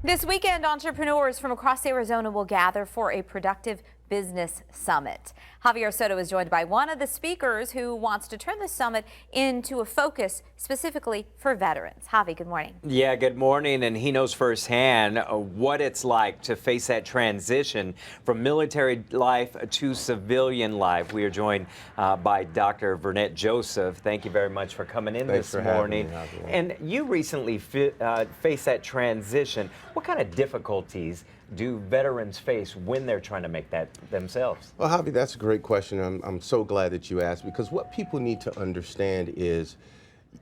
This weekend, entrepreneurs from across Arizona will gather for a productive business summit. Javier Soto is joined by one of the speakers who wants to turn the summit into a focus specifically for veterans. Javi, good morning. Yeah, good morning. And he knows firsthand what it's like to face that transition from military life to civilian life. We are joined by Dr. Vernette Joseph. Thank you very much for coming in this morning. And you recently faced that transition. What kind of difficulties do veterans face when they're trying to make that themselves? Well, Javi, that's a great question. I'm so glad that you asked, because what people need to understand is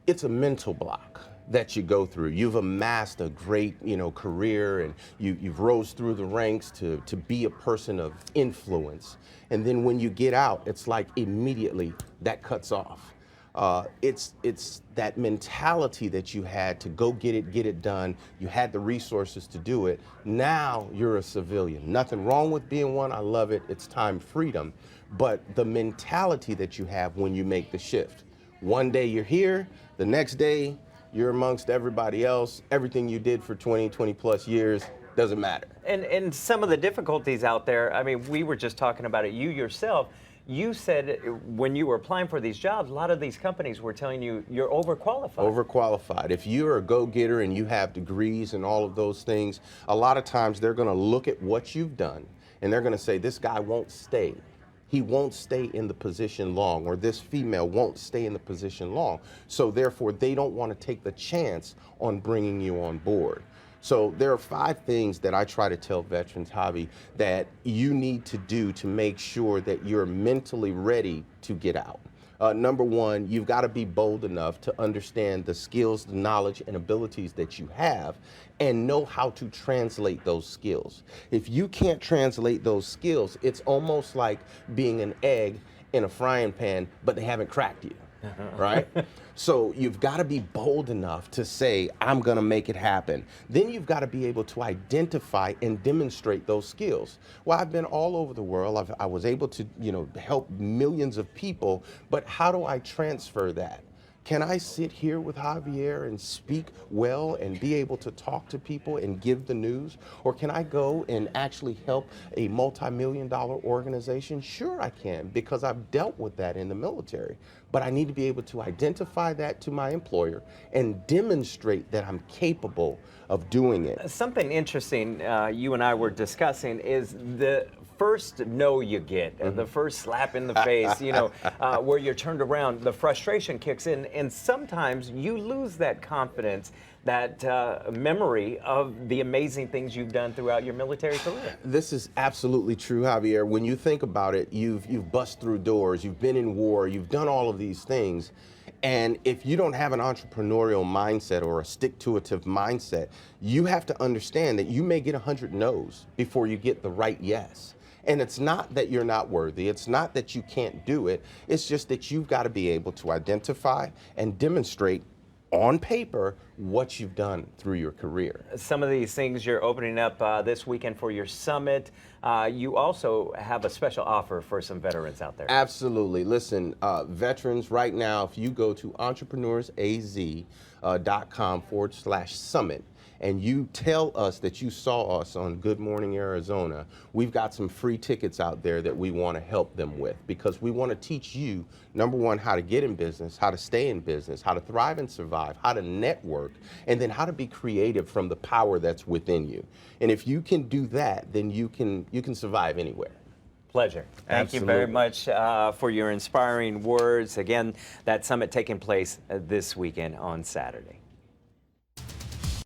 it's a mental block that you go through. You've amassed a great, career, and you've rose through the ranks to be a person of influence. And then when you get out, it's like immediately that cuts off. It's that mentality that you had to go get it done. You had the resources to do it. Now you're a civilian. Nothing wrong with being one. I love it. It's time freedom. But the mentality that you have when you make the shift. One day you're here, the next day you're amongst everybody else. Everything you did for 20 plus years doesn't matter. And some of the difficulties out there, I mean, we were just talking about it, you yourself. You said when you were applying for these jobs, a lot of these companies were telling you you're overqualified. Overqualified. If you're a go-getter and you have degrees and all of those things, a lot of times they're going to look at what you've done and they're going to say, this guy won't stay. He won't stay in the position long, or this female won't stay in the position long. So therefore, they don't want to take the chance on bringing you on board. So there are 5 things that I try to tell veterans, Javi, that you need to do to make sure that you're mentally ready to get out. Number 1, you've got to be bold enough to understand the skills, the knowledge, and abilities that you have and know how to translate those skills. If you can't translate those skills, it's almost like being an egg in a frying pan, but they haven't cracked you. Right? So you've got to be bold enough to say, I'm going to make it happen. Then you've got to be able to identify and demonstrate those skills. Well, I've been all over the world. I was able to, help millions of people, but how do I transfer that? Can I sit here with Javier and speak well and be able to talk to people and give the news? Or can I go and actually help a multi-million-dollar organization? Sure I can, because I've dealt with that in the military. But I need to be able to identify that to my employer and demonstrate that I'm capable of doing it. Something interesting you and I were discussing is the first no you get, the first slap in the face, where you're turned around, the frustration kicks in, and sometimes you lose that confidence, that memory of the amazing things you've done throughout your military career. This is absolutely true, Javier. When you think about it, you've bust through doors, you've been in war, you've done all of these things. And if you don't have an entrepreneurial mindset or a stick-to-itiveness mindset, you have to understand that you may get 100 no's before you get the right yes. And it's not that you're not worthy. It's not that you can't do it. It's just that you've got to be able to identify and demonstrate on paper what you've done through your career. Some of these things you're opening up this weekend for your summit. You also have a special offer for some veterans out there. Absolutely. Listen, veterans, right now, if you go to entrepreneursaz.com/summit, and you tell us that you saw us on Good Morning Arizona, we've got some free tickets out there that we want to help them with, because we want to teach you, number 1, how to get in business, how to stay in business, how to thrive and survive, how to network, and then how to be creative from the power that's within you. And if you can do that, then you can survive anywhere. Pleasure. Thank you very much for your inspiring words. Again, that summit taking place this weekend on Saturday.